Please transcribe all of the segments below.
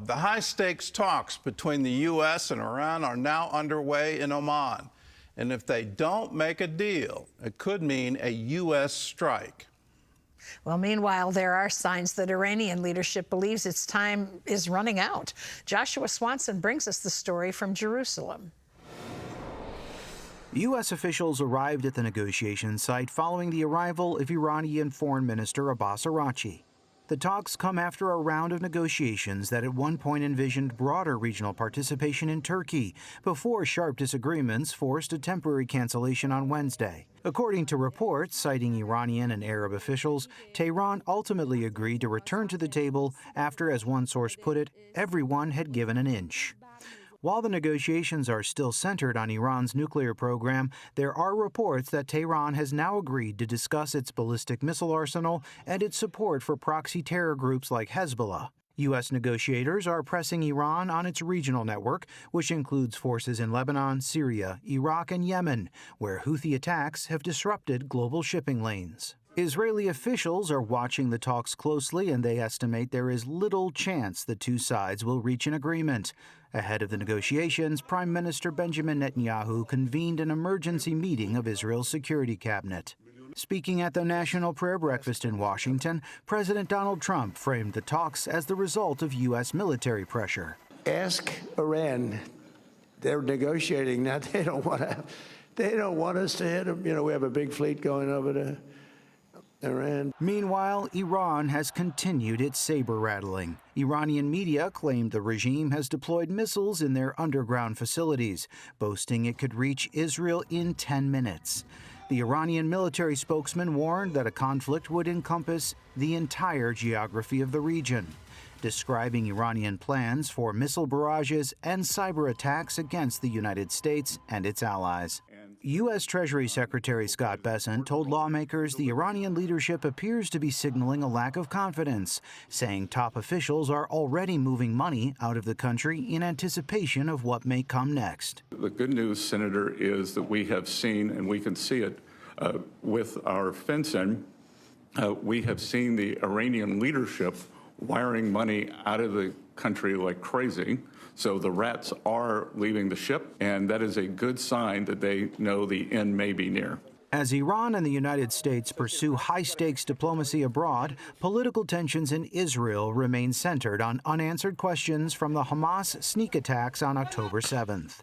The high-stakes talks between the U.S. and Iran are now underway in Oman. And if they don't make a deal, it could mean a U.S. strike. Well, meanwhile, there are signs that Iranian leadership believes its time is running out. Joshua Swanson brings us the story from Jerusalem. U.S. officials arrived at the negotiation site following the arrival of Iranian Foreign Minister Abbas Araghchi. The talks come after a round of negotiations that at one point envisioned broader regional participation in Turkey, before sharp disagreements forced a temporary cancellation on Wednesday. According to reports citing Iranian and Arab officials, Tehran ultimately agreed to return to the table after, as one source put it, everyone had given an inch. While the negotiations are still centered on Iran's nuclear program, there are reports that Tehran has now agreed to discuss its ballistic missile arsenal and its support for proxy terror groups like Hezbollah. U.S. negotiators are pressing Iran on its regional network, which includes forces in Lebanon, Syria, Iraq, and Yemen, where Houthi attacks have disrupted global shipping lanes. Israeli officials are watching the talks closely, and they estimate there is little chance the two sides will reach an agreement. Ahead of the negotiations, Prime Minister Benjamin Netanyahu convened an emergency meeting of Israel's security cabinet. Speaking at the National Prayer Breakfast in Washington, President Donald Trump framed the talks as the result of U.S. military pressure. Ask Iran. They're negotiating now. They don't want us to hit them. You know, we have a big fleet going over to Iran. Meanwhile, Iran has continued its saber-rattling. Iranian media claimed the regime has deployed missiles in their underground facilities, boasting it could reach Israel in 10 minutes. The Iranian military spokesman warned that a conflict would encompass the entire geography of the region, describing Iranian plans for missile barrages and cyber attacks against the United States and its allies. U.S. Treasury Secretary Scott Bessent told lawmakers the Iranian leadership appears to be signaling a lack of confidence, saying top officials are already moving money out of the country in anticipation of what may come next. The good news, Senator, is that we have seen, and we can see it with our fencing, we have seen the Iranian leadership wiring money out of the country like crazy. So the rats are leaving the ship, and that is a good sign that they know the end may be near. As Iran and the United States pursue high-stakes diplomacy abroad, political tensions in Israel remain centered on unanswered questions from the Hamas sneak attacks on October 7th.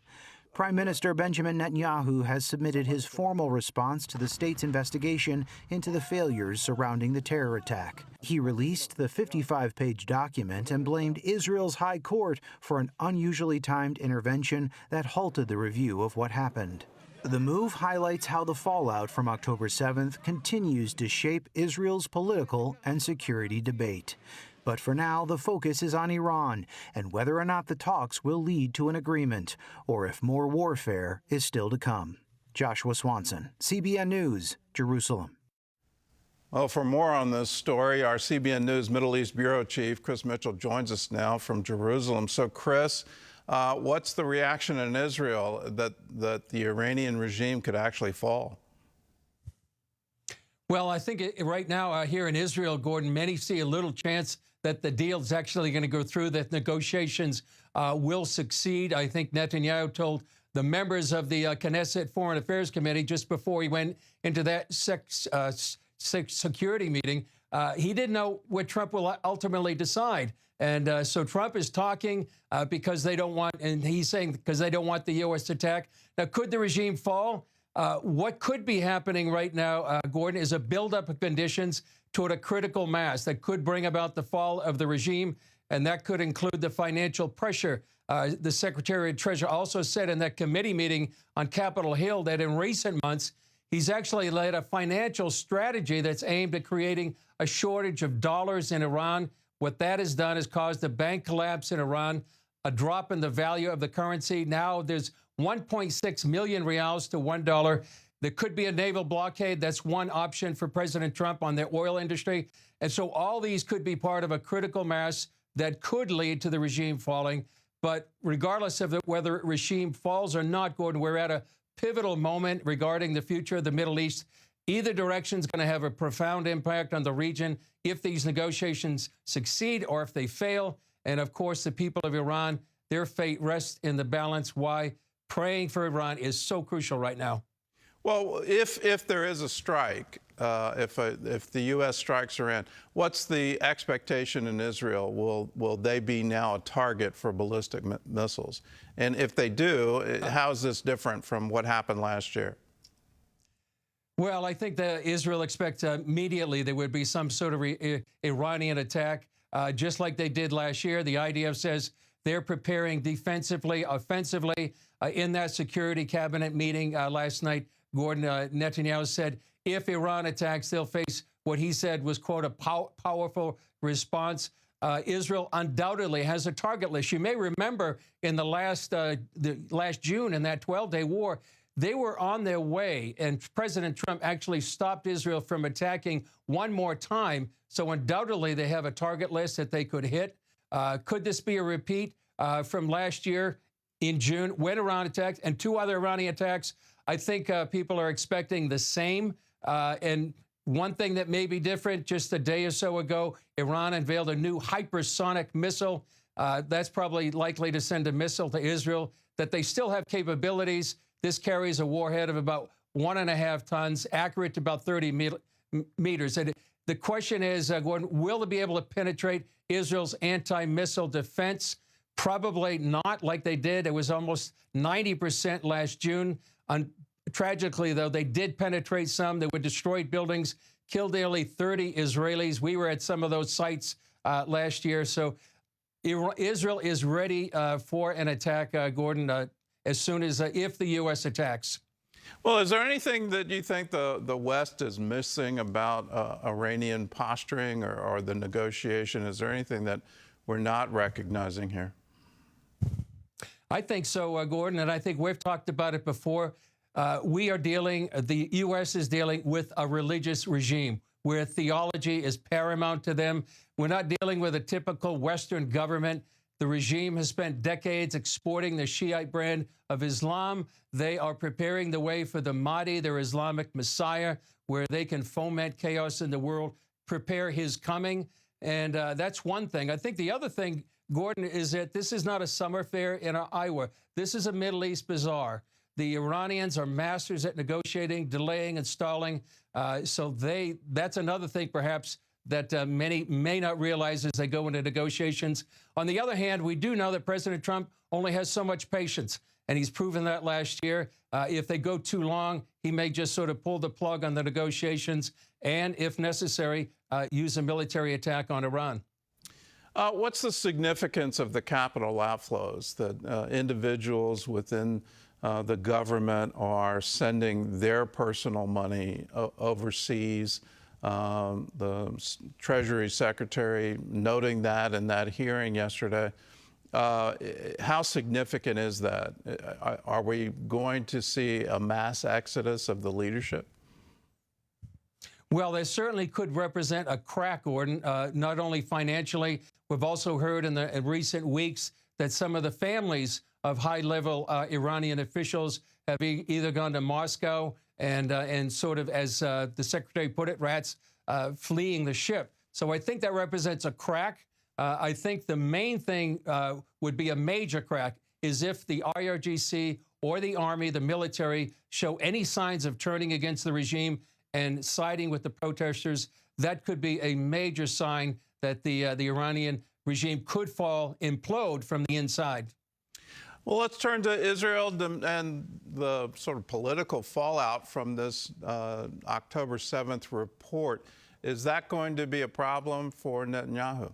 Prime Minister Benjamin Netanyahu has submitted his formal response to the state's investigation into the failures surrounding the terror attack. He released the 55-page document and blamed Israel's high court for an unusually timed intervention that halted the review of what happened. The move highlights how the fallout from October 7th continues to shape Israel's political and security debate. But for now, the focus is on Iran and whether or not the talks will lead to an agreement, or if more warfare is still to come. Joshua Swanson, CBN News, Jerusalem. Well, for more on this story, our CBN News Middle East Bureau Chief, Chris Mitchell, joins us now from Jerusalem. So, Chris, what's the reaction in Israel that the Iranian regime could actually fall? Well, I think right now here in Israel, Gordon, many see a little chance that the deal is actually going to go through, that negotiations will succeed. I think Netanyahu told the members of the Knesset Foreign Affairs Committee just before he went into that security meeting, he didn't know what Trump will ultimately decide. And so Trump is talking because they don't want, and he's saying because they don't want the U.S. attack. Now, could the regime fall? What could be happening right now, Gordon, is a buildup of conditions toward a critical mass that could bring about the fall of the regime, and that could include the financial pressure. The Secretary of Treasury also said in that committee meeting on Capitol Hill that in recent months, he's actually led a financial strategy that's aimed at creating a shortage of dollars in Iran. What that has done is caused a bank collapse in Iran, a drop in the value of the currency. Now there's 1.6 million rials to $1. There could be a naval blockade. That's one option for President Trump on the oil industry. And so all these could be part of a critical mass that could lead to the regime falling. But regardless of whether regime falls or not, Gordon, we're at a pivotal moment regarding the future of the Middle East. Either direction is going to have a profound impact on the region if these negotiations succeed or if they fail. And of course, the people of Iran, their fate rests in the balance. Why praying for Iran is so crucial right now. Well, if there is a strike, if the U.S. strikes Iran, what's the expectation in Israel? Will they be now a target for ballistic missiles? And if they do, how is this different from what happened last year? Well, I think that Israel expects immediately there would be some sort of Iranian attack, just like they did last year. The IDF says they're preparing defensively, offensively. In that Security Cabinet meeting last night, Gordon, Netanyahu said if Iran attacks, they'll face what he said was, quote, a powerful response. Israel undoubtedly has a target list. You may remember in the last June, in that 12-day war, they were on their way, and President Trump actually stopped Israel from attacking one more time. So undoubtedly, they have a target list that they could hit. Could this be a repeat from last year in June when Iran attacked and 2 other Iranian attacks? I think people are expecting the same. And one thing that may be different, just a day or so ago, Iran unveiled a new hypersonic missile. That's probably likely to send a missile to Israel, that they still have capabilities. This carries a warhead of about 1.5 tons, accurate to about 30 meters. And the question is, Gordon, will they be able to penetrate Israel's anti-missile defense? Probably not, like they did. It was almost 90% last June. Tragically, though, they did penetrate some. They were destroyed buildings, killed nearly 30 Israelis. We were at some of those sites last year. So Israel is ready for an attack, Gordon, as soon as if the U.S. attacks. Well, is there anything that you think the West is missing about Iranian posturing or the negotiation? Is there anything that we're not recognizing here? I think so, Gordon, and I think we've talked about it before. The U.S. is dealing with a religious regime where theology is paramount to them. We're not dealing with a typical Western government. The regime has spent decades exporting the Shiite brand of Islam. They are preparing the way for the Mahdi, their Islamic Messiah, where they can foment chaos in the world, prepare his coming. And that's one thing. I think the other thing, Gordon, is that this is not a summer fair in Iowa. This is a Middle East bazaar. The Iranians are masters at negotiating, delaying, and stalling. So that's another thing, perhaps, that many may not realize as they go into negotiations. On the other hand, we do know that President Trump only has so much patience, and he's proven that last year. If they go too long, he may just sort of pull the plug on the negotiations and, if necessary, use a military attack on Iran. What's the significance of the capital outflows that individuals within the government are sending their personal money overseas? The Treasury Secretary noting that in that hearing yesterday. How significant is that? Are we going to see a mass exodus of the leadership? Well, they certainly could represent a crack, Gordon, not only financially. We've also heard in recent weeks that some of the families of high-level Iranian officials have either gone to Moscow and sort of, as the secretary put it, rats fleeing the ship. So I think that represents a crack. I think the main thing would be a major crack is if the IRGC or the Army, the military, show any signs of turning against the regime and siding with the protesters. That could be a major sign that the Iranian regime could fall, implode from the inside. Well, let's turn to Israel and the sort of political fallout from this October 7th report. Is that going to be a problem for Netanyahu?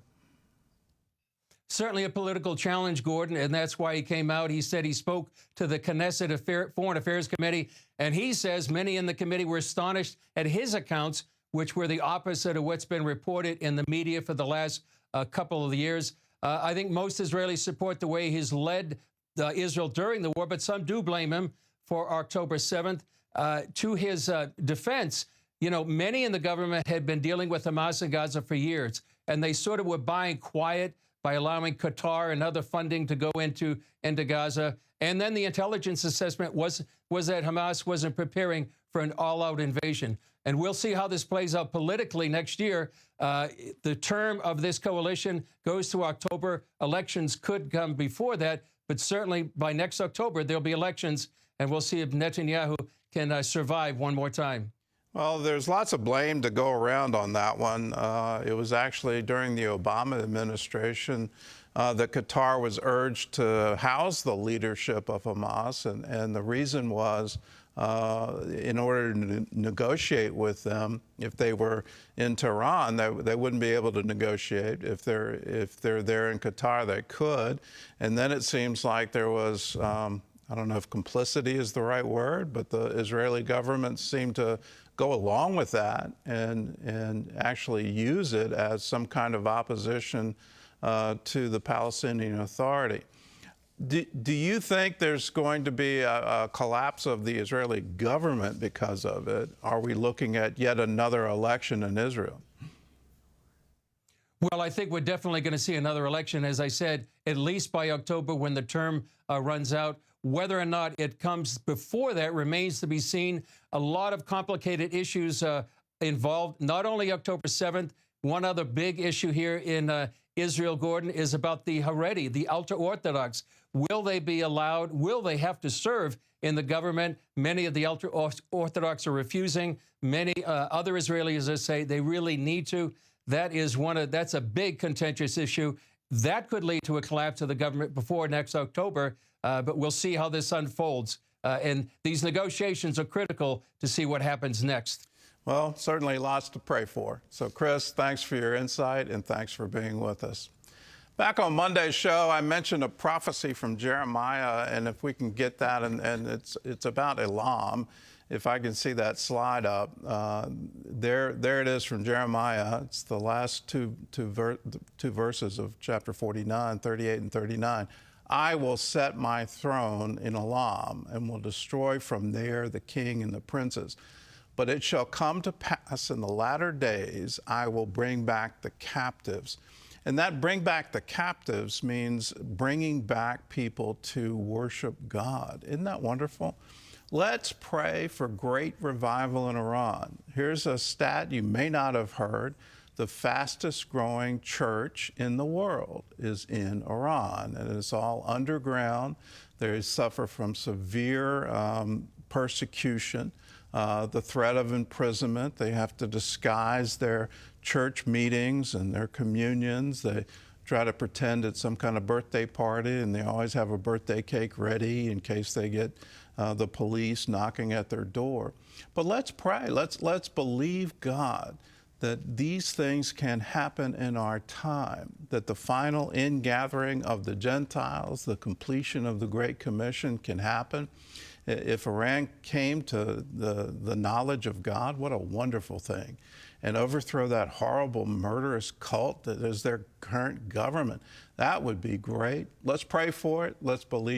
Certainly a political challenge, Gordon, and that's why he came out. He said he spoke to the Knesset Foreign Affairs Committee, and he says many in the committee were astonished at his accounts, which were the opposite of what's been reported in the media for the last couple of years. I think most Israelis support the way he's led Israel during the war, but some do blame him for October 7th. To his defense, you know, many in the government had been dealing with Hamas in Gaza for years, and they sort of were buying quiet by allowing Qatar and other funding to go into Gaza. And then the intelligence assessment was that Hamas wasn't preparing for an all-out invasion. And we'll see how this plays out politically next year. The term of this coalition goes to October. Elections could come before that, but certainly by next October, there'll be elections, and we'll see if Netanyahu can survive one more time. Well, there's lots of blame to go around on that one. It was actually during the Obama administration that Qatar was urged to house the leadership of Hamas, and the reason was in order to negotiate with them. If they were in Tehran, they wouldn't be able to negotiate. If they're there in Qatar, they could. And then it seems like there was, I don't know if complicity is the right word, but the Israeli government seemed to go along with that and actually use it as some kind of opposition to the Palestinian Authority. Do you think there's going to be a collapse of the Israeli government because of it? Are we looking at yet another election in Israel? Well, I think we're definitely going to see another election, as I said, at least by October when the term runs out. Whether or not it comes before that remains to be seen. A lot of complicated issues involved, not only October 7th. One other big issue here in Israel, Gordon, is about the Haredi, the ultra-Orthodox. Will they be allowed? Will they have to serve in the government? Many of the ultra-Orthodox are refusing. Many other Israelis say they really need to. That's a big contentious issue. That could lead to a collapse of the government before next October, but we'll see how this unfolds. And these negotiations are critical to see what happens next. Well, certainly lots to pray for. So, Chris, thanks for your insight and thanks for being with us. Back on Monday's show, I mentioned a prophecy from Jeremiah, and if we can get that, and it's about Elam. If I can see that slide up, there it is from Jeremiah. It's the last two verses of chapter 49, 38 and 39. I will set my throne in Elam and will destroy from there the king and the princes. But it shall come to pass in the latter days, I will bring back the captives. And that bring back the captives means bringing back people to worship God. Isn't that wonderful? Let's pray for great revival in Iran. Here's a stat you may not have heard. The fastest growing church in the world is in Iran, and it's all underground. They suffer from severe persecution, the threat of imprisonment. They have to disguise their church meetings and their communions. They try to pretend it's some kind of birthday party, and they always have a birthday cake ready in case they get the police knocking at their door. But let's pray. Let's believe God that these things can happen in our time, that the final ingathering of the Gentiles, the completion of the Great Commission can happen. If Iran came to the knowledge of God, what a wonderful thing. And overthrow that horrible, murderous cult that is their current government. That would be great. Let's pray for it. Let's believe.